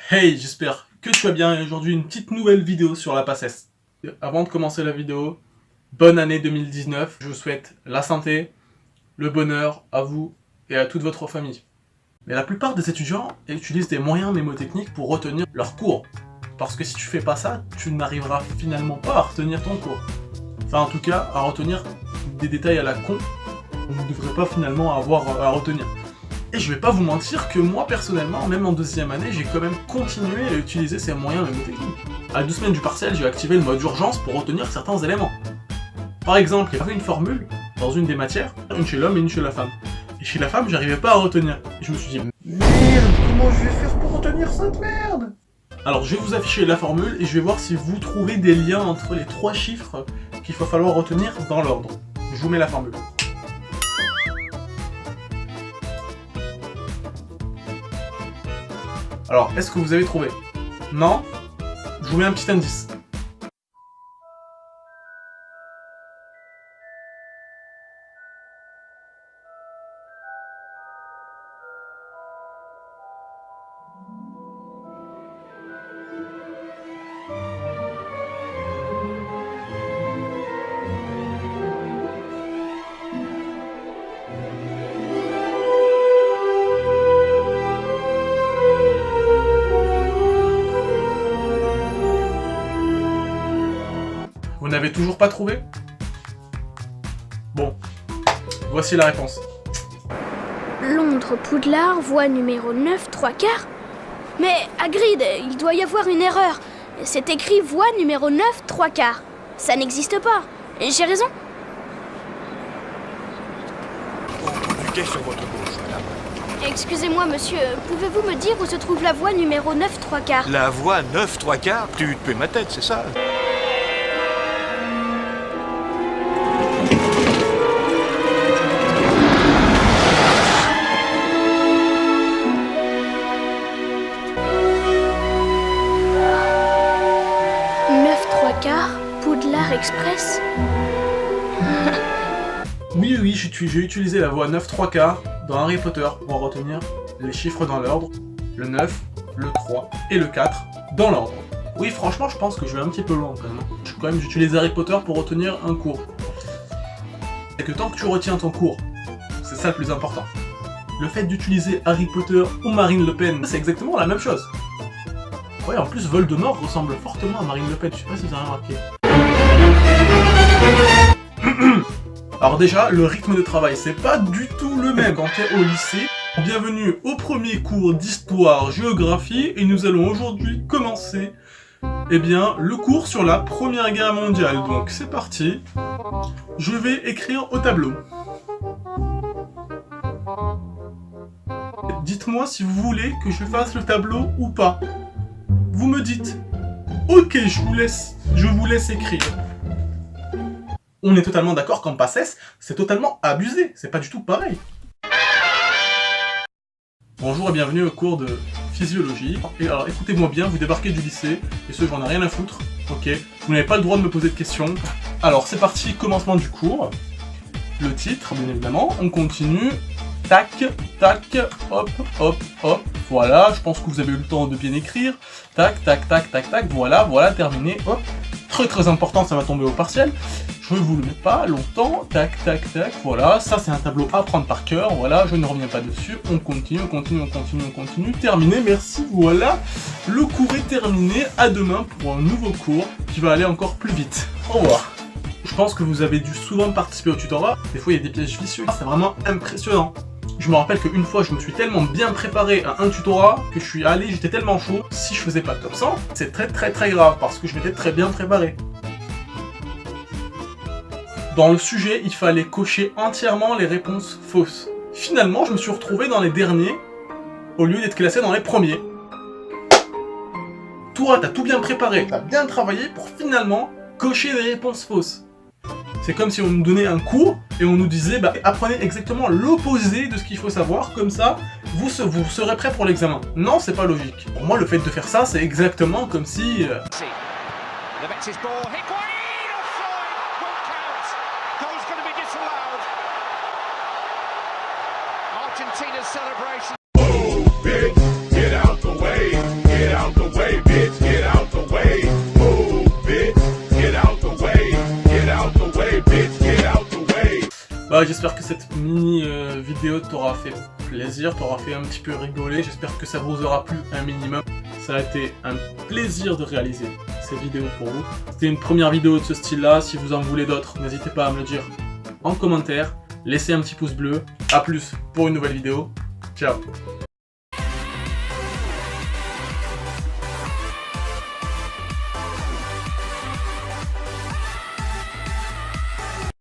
Hey, j'espère que tu vas bien et aujourd'hui une petite nouvelle vidéo sur la PACES. Avant de commencer la vidéo, bonne année 2019, je vous souhaite la santé, le bonheur à vous et à toute votre famille. Mais la plupart des étudiants utilisent des moyens mnémotechniques pour retenir leur cours. Parce que si tu fais pas ça, tu n'arriveras finalement pas à retenir ton cours. Enfin en tout cas, à retenir des détails à la con, on ne devrait pas finalement avoir à retenir. Et je vais pas vous mentir que moi personnellement, même en deuxième année, j'ai quand même continué à utiliser ces moyens mnémotechniques. À 2 semaines du partiel, j'ai activé le mode urgence pour retenir certains éléments. Par exemple, il y avait une formule dans une des matières, une chez l'homme et une chez la femme. Et chez la femme, j'arrivais pas à retenir. Et je me suis dit, merde, comment je vais faire pour retenir cette merde? Alors je vais vous afficher la formule et je vais voir si vous trouvez des liens entre les 3 chiffres qu'il va falloir retenir dans l'ordre. Je vous mets la formule. Alors, est-ce que vous avez trouvé? Non? Je vous mets un petit indice. Vous n'avez toujours pas trouvé? Bon, voici la réponse. Londres-Poudlard, voie numéro 9, 3/4. Mais Hagrid, il doit y avoir une erreur. C'est écrit voie numéro 9, 3/4. Ça n'existe pas. J'ai raison? Du quai sur votre gauche, madame. Excusez-moi, monsieur, pouvez-vous me dire où se trouve la voie numéro 9, 3/4? La voie 9 3/4? Tu te fais ma tête, c'est ça? Poudlard Express. Oui, j'ai utilisé la voie 9 3/4 dans Harry Potter pour retenir les chiffres dans l'ordre, le 9, le 3 et le 4 dans l'ordre. Oui, franchement, je pense que je vais un petit peu loin quand même. J'utilise Harry Potter pour retenir un cours. C'est que tant que tu retiens ton cours, c'est ça le plus important. Le fait d'utiliser Harry Potter ou Marine Le Pen, c'est exactement la même chose. Ouais, en plus, Voldemort ressemble fortement à Marine Le Pen, je sais pas si vous avez remarqué. Alors déjà, le rythme de travail, c'est pas du tout le même quand t'es au lycée. Bienvenue au premier cours d'histoire-géographie, et nous allons aujourd'hui commencer, le cours sur la Première Guerre mondiale. Donc c'est parti, je vais écrire au tableau. Dites-moi si vous voulez que je fasse le tableau ou pas. Vous me dites, ok, je vous laisse écrire. On est totalement d'accord qu'en PACES, c'est totalement abusé, c'est pas du tout pareil. Bonjour et bienvenue au cours de physiologie. Et alors écoutez-moi bien, vous débarquez du lycée, et ce j'en ai rien à foutre, ok. Vous n'avez pas le droit de me poser de questions. Alors c'est parti, commencement du cours. Le titre, bien évidemment, on continue. Tac, tac, hop, hop, hop, voilà, je pense que vous avez eu le temps de bien écrire. Tac, tac, tac, tac, tac, voilà, terminé, hop. Très important, ça va tomber au partiel. Je vous le mets pas longtemps, tac, tac, tac, voilà. Ça, c'est un tableau à prendre par cœur, voilà, je ne reviens pas dessus. On continue, terminé, merci, voilà. Le cours est terminé, à demain pour un nouveau cours qui va aller encore plus vite. Au revoir. Je pense que vous avez dû souvent participer au tutorat. Des fois, il y a des pièges vicieux, c'est vraiment impressionnant. Je me rappelle qu'une fois, je me suis tellement bien préparé à un tutorat que je suis allé, j'étais tellement chaud. Si je faisais pas top 100, c'est très grave parce que je m'étais très bien préparé. Dans le sujet, il fallait cocher entièrement les réponses fausses. Finalement, je me suis retrouvé dans les derniers au lieu d'être classé dans les premiers. Toi, t'as tout bien préparé, t'as bien travaillé pour finalement cocher des réponses fausses. C'est comme si on nous donnait un cours et on nous disait apprenez exactement l'opposé de ce qu'il faut savoir, comme ça vous serez prêt pour l'examen. Non, c'est pas logique. Pour moi, le fait de faire ça, c'est exactement comme si... Argentina's celebration. Move, bitch, get out the way, get out. J'espère que cette mini vidéo t'aura fait plaisir, t'aura fait un petit peu rigoler. J'espère que ça vous aura plu un minimum. Ça a été un plaisir de réaliser ces vidéos pour vous. C'était une première vidéo de ce style-là. Si vous en voulez d'autres, n'hésitez pas à me le dire en commentaire. Laissez un petit pouce bleu. A plus pour une nouvelle vidéo. Ciao.